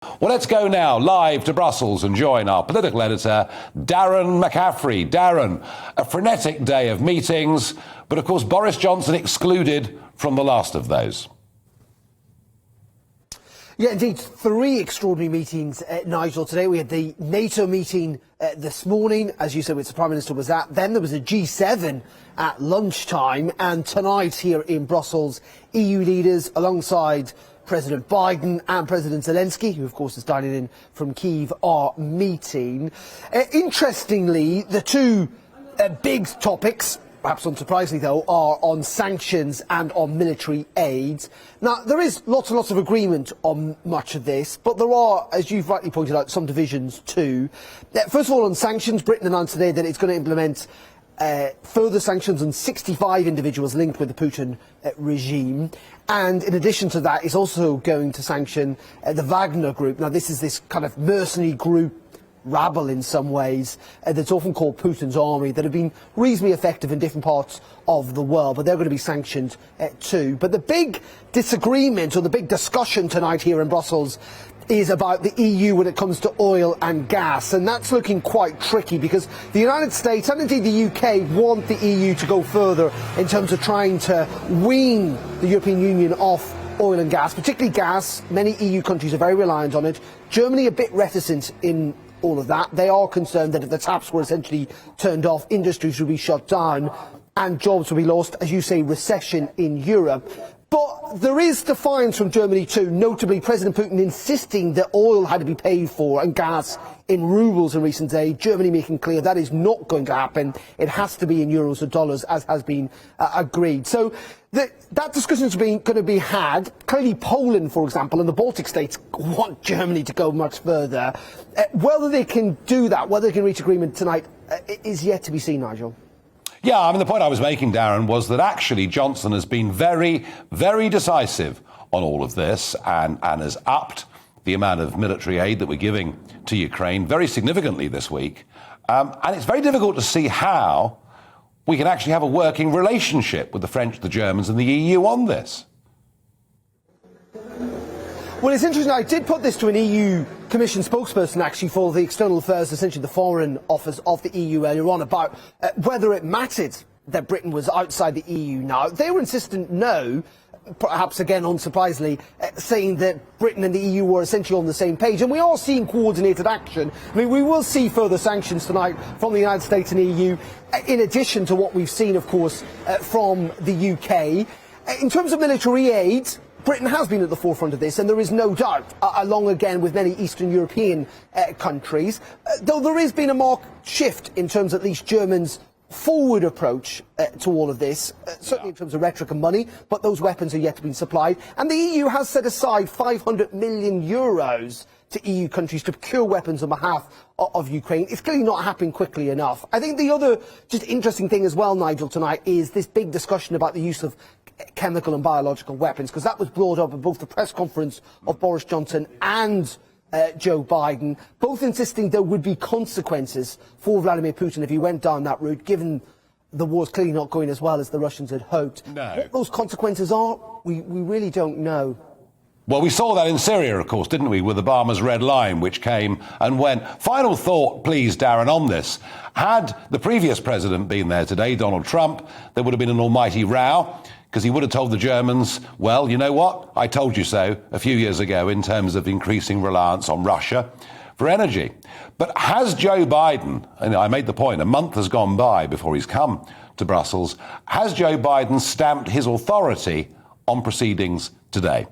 Well, let's go now live to Brussels and join our political editor, Darren McCaffrey. Darren, a frenetic day of meetings, but of course Boris Johnson excluded from the last of those. Yeah, indeed, three extraordinary meetings, Nigel, today. We had the NATO meeting this morning, as you said, which the Prime Minister was at. Then there was a G7 at lunchtime. And tonight here in Brussels, EU leaders alongside President Biden and President Zelensky, who of course is dining in from Kyiv, are meeting. Interestingly, the two big topics, perhaps unsurprisingly though, are on sanctions and on military aid. Now, there is lots and lots of agreement on much of this, but there are, as you've rightly pointed out, some divisions too. First of all, on sanctions, Britain announced today that it's going to implement further sanctions on 65 individuals linked with the Putin regime. And in addition to that, it's also going to sanction the Wagner group. Now, this is this kind of mercenary group, rabble in some ways, that's often called Putin's army, that have been reasonably effective in different parts of the world, but they're going to be sanctioned too. But the big disagreement, or the big discussion tonight here in Brussels, is about the EU when it comes to oil and gas, and that's looking quite tricky because the United States and indeed the UK want the EU to go further in terms of trying to wean the European Union off oil and gas, particularly gas. Many EU countries are very reliant on it. Germany a bit reticent in all of that. They are concerned that if the taps were essentially turned off, industries would be shut down and jobs would be lost, as you say, recession in Europe. But there is defiance from Germany too, notably President Putin insisting that oil had to be paid for and gas in rubles in recent days. Germany making clear that is not going to happen. It has to be in euros or dollars, as has been agreed. So that discussion is going to be had. Clearly Poland, for example, and the Baltic states want Germany to go much further. Whether they can do that, whether they can reach agreement tonight, is yet to be seen, Nigel. Yeah, I mean, the point I was making, Darren, was that actually Johnson has been very, very decisive on all of this and has upped the amount of military aid that we're giving to Ukraine very significantly this week. And it's very difficult to see how we can actually have a working relationship with the French, the Germans and the EU on this. Well, it's interesting. I did put this to an EU Commission spokesperson, actually, for the External Affairs, essentially the Foreign Office of the EU earlier on, about whether it mattered that Britain was outside the EU now. They were insistent no, perhaps again unsurprisingly, saying that Britain and the EU were essentially on the same page. And we are seeing coordinated action. I mean, we will see further sanctions tonight from the United States and EU, in addition to what we've seen, of course, from the UK. In terms of military aid, Britain has been at the forefront of this, and there is no doubt, along again with many Eastern European countries, though there has been a marked shift in terms, at least Germany's forward approach to all of this, certainly in terms of rhetoric and money, but those weapons are yet to be supplied. And the EU has set aside 500 million euros to EU countries to procure weapons on behalf of Ukraine. It's clearly not happening quickly enough. I think the other just interesting thing as well, Nigel, tonight is this big discussion about the use of chemical and biological weapons, because that was brought up at both the press conference of Boris Johnson and Joe Biden, both insisting there would be consequences for Vladimir Putin if he went down that route, given the war's clearly not going as well as the Russians had hoped. No. What those consequences are, we really don't know. Well, we saw that in Syria, of course, didn't we, with Obama's red line, which came and went. Final thought, please, Darren, on this. Had the previous president been there today, Donald Trump, there would have been an almighty row, because he would have told the Germans, well, you know what? I told you so a few years ago in terms of increasing reliance on Russia for energy. But has Joe Biden, and I made the point, a month has gone by before he's come to Brussels, has Joe Biden stamped his authority on proceedings today?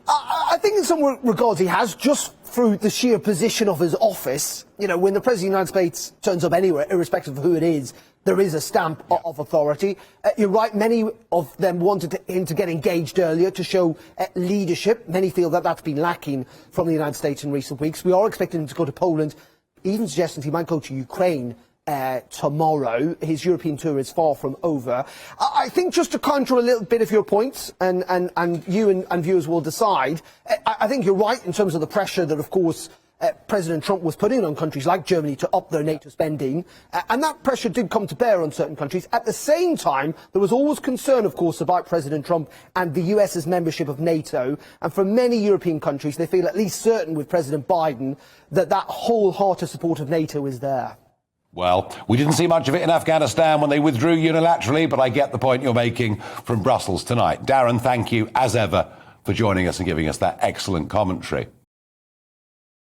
I think in some regards he has, just through the sheer position of his office. You know, when the President of the United States turns up anywhere, irrespective of who it is, there is a stamp of authority. You're right, many of them wanted him to get engaged earlier to show leadership. Many feel that that's been lacking from the United States in recent weeks. We are expecting him to go to Poland, even suggesting he might go to Ukraine tomorrow. His European tour is far from over. I think, just to counter a little bit of your points, and you and viewers will decide, I think you're right in terms of the pressure that, of course, President Trump was putting on countries like Germany to up their NATO spending, and that pressure did come to bear on certain countries. At the same time, there was always concern, of course, about President Trump and the US's membership of NATO, and for many European countries, they feel at least certain with President Biden that that wholehearted support of NATO is there. Well, we didn't see much of it in Afghanistan when they withdrew unilaterally, but I get the point you're making from Brussels tonight. Darren, thank you, as ever, for joining us and giving us that excellent commentary.